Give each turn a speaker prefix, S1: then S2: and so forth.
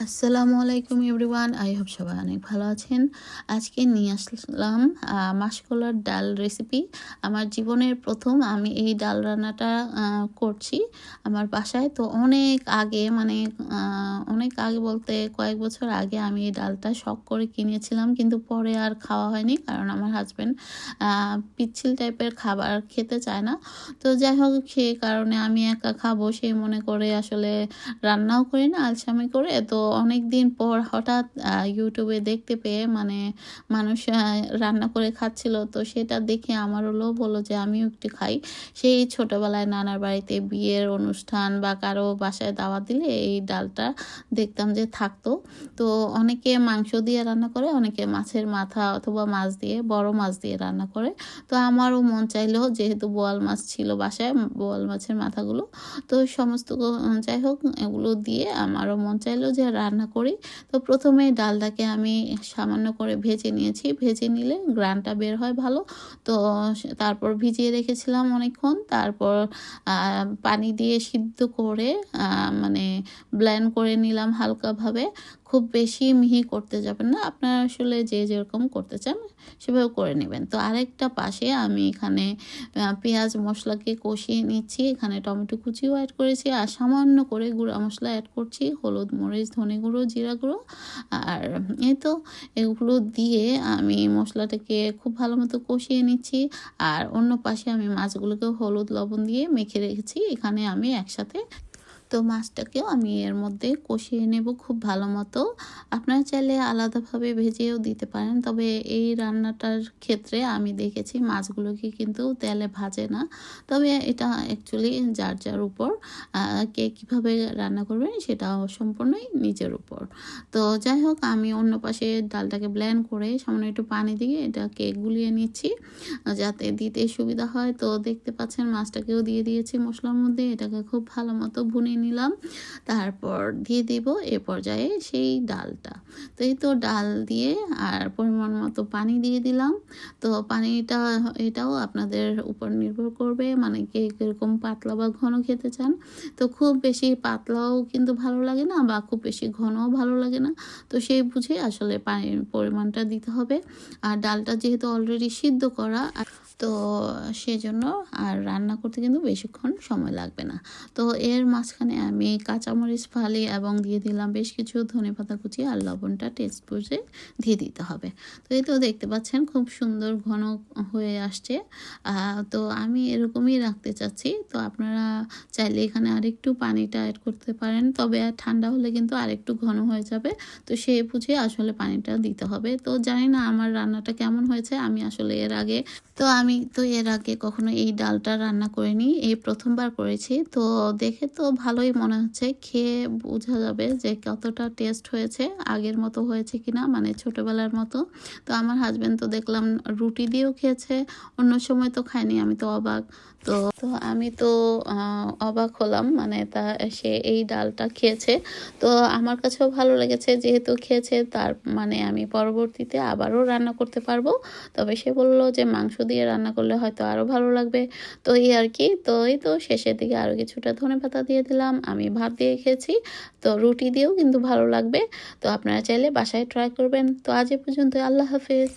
S1: আসসালামু আলাইকুম everyone, I hope সবাই অনেক ভালো আছেন। আজকে নিয়ে আসলাম মাসকলার ডাল রেসিপি। আমার জীবনের প্রথম আমি এই ডাল রান্নাটা করছি আমার বাসায়। তো অনেক আগে অনেক আগে বলতে কয়েক বছর আগে আমি এই ডালটা শখ করে কিনেছিলাম, কিন্তু পরে আর খাওয়া হয়নি, কারণ আমার হাজব্যান্ড পিচ্ছিল টাইপের খাবার খেতে চায় না। তো যাই হোক, সেই কারণে আমি একা খাবো সেই মনে করে আসলে রান্নাও করি না, আলসামি করে। তো অনেক দিন পর হঠাৎ ইউটিউবে দেখতে পেয়ে মানুষ রান্না করে খাচ্ছিল, তো সেটা দেখে আমারও লোভ হলো যে আমিও একটু খাই। সেই ছোটবেলায় নানার বাড়িতে বিয়ের অনুষ্ঠান বা কারো বাসায় দাওয়াত দিলে এই ডালটা দেখতাম যে থাকতো। তো অনেকে মাংস দিয়ে রান্না করে, অনেকে মাছের মাথা অথবা মাছ দিয়ে, বড় মাছ দিয়ে রান্না করে। তো আমারও মন চাইলো, যেহেতু বোয়াল মাছ ছিল বাসায়, বোয়াল মাছের মাথাগুলো, তো সমস্ত যাই হোক এগুলো দিয়ে আমারও মন চাইলো যে রান্না করি। তো প্রথমে ডালটাকে আমি সামান্য করে ভেজে নিয়েছি। ভেজে নিলে গ্রানটা বের হয় ভালো। তো তারপর ভিজিয়ে রেখেছিলাম অনেকক্ষণ। তারপর পানি দিয়ে সিদ্ধ করে ব্লেন্ড করে নিলাম হালকাভাবে। খুব বেশি মিহি করতে যাবেন না, আপনারা আসলে যে যেরকম করতে চান সেভাবে করে নেবেন। তো আরেকটা পাশে আমি এখানে পেঁয়াজ মশলাকে কষিয়ে নিচ্ছি। এখানে টমেটো কুচিও অ্যাড করেছি, আর সামান্য করে গুঁড়া মশলা অ্যাড করছি, হলুদ, মরিচ, ধনে গুঁড়ো, জিরা গুঁড়ো। আর এই তো এগুলো দিয়ে আমি মশলাটাকে খুব ভালো মতো কষিয়ে নিচ্ছি। আর অন্য পাশে আমি মাছগুলোকেও হলুদ লবণ দিয়ে মেখে রেখেছি এখানে আমি একসাথে। তো মাছটাকেও আমি এর মধ্যে কষিয়ে নেব খুব ভালো মতো। আপনারা চাইলে আলাদাভাবে ভেজেও দিতে পারেন, তবে এই রান্নাটার ক্ষেত্রে আমি দেখেছি মাছগুলোকে কিন্তু তেলে ভাজে না। তবে এটা অ্যাকচুয়ালি যার যার উপর, কে কীভাবে রান্না করবেন সেটা সম্পূর্ণই নিজের উপর। তো যাই হোক, আমি অন্য পাশে ডালটাকে ব্লেন্ড করে সামান্য একটু পানি দিয়ে এটাকে গুলিয়ে নিচ্ছি যাতে দিতে সুবিধা হয়। তো দেখতে পাচ্ছেন মাছটাকেও দিয়ে দিয়েছি মশলার মধ্যে। এটাকে খুব ভালো মতো ভুনে নিলাম। তারপর দিয়ে দিব এ পর্যায়ে সেই ডালটা। তো এই তো ডাল দিয়ে আর পরিমাণ মতো পানি দিয়ে দিলাম। তো পানিটা এটাও আপনাদের উপর নির্ভর করবে, মানে কে কীরকম পাতলা বা ঘন খেতে চান। তো খুব বেশি পাতলাও কিন্তু ভালো লাগে না, বা খুব বেশি ঘনও ভালো লাগে না। তো সেই বুঝে আসলে পানির পরিমাণটা দিতে হবে। আর ডালটা যেহেতু অলরেডি সিদ্ধ করা, তো সেজন্য আর রান্না করতে কিন্তু বেশিক্ষণ সময় লাগবে না। তো এর মাঝখানে আমি কাঁচামরিচ ফালি এবং দিয়ে দিলাম বেশ কিছু ধনেপাতা কুচি, আর লবণটা টেস্ট বুঝে দিয়ে দিতে হবে। তো এই তো দেখতে পাচ্ছেন খুব সুন্দর ঘন হয়ে আসছে। তো আমি এরকমই রাখতে চাচ্ছি। তো আপনারা চাইলে এখানে আরেকটু পানিটা অ্যাড করতে পারেন, তবে ঠান্ডা হলে কিন্তু আরেকটু ঘন হয়ে যাবে। তো সেই বুঝে আসলে পানিটা দিতে হবে। তো জানি না আমার রান্নাটা কেমন হয়েছে। আমি তো এর আগে কখনো এই ডালটা রান্না করিনি, এই প্রথমবার করেছি। তো দেখে তো ভালোই মনে হচ্ছে, খেয়ে বোঝা যাবে যে কতটা টেস্ট হয়েছে, আগের মতো হয়েছে কিনা, মানে ছোটবেলার মতো। তো আমার হাজব্যান্ড তো দেখলাম রুটি দিয়েও খেয়েছে, অন্য সময় তো খায়নি। আমি তো অবাক। তো আমি তো অবাক হলাম, সে এই ডালটা খেয়েছে। তো আমার কাছেও ভালো লেগেছে, যেহেতু খেয়েছে তার মানে আমি পরবর্তীতে আবারও রান্না করতে পারবো। তবে সে বলল যে মাংস দিয়ে রান্না করলে হয়তো আরও ভালো লাগবে। তো এই আর কি। তো এই তো শেষের দিকে আরও কিছুটা ধনেপাতা দিয়ে দিলাম। আমি ভাত দিয়ে খেয়েছি, তো রুটি দিয়েও কিন্তু ভালো লাগবে। তো আপনারা চাইলে বাসায় ট্রাই করবেন। তো আজ এ পর্যন্ত, আল্লাহ হাফেজ।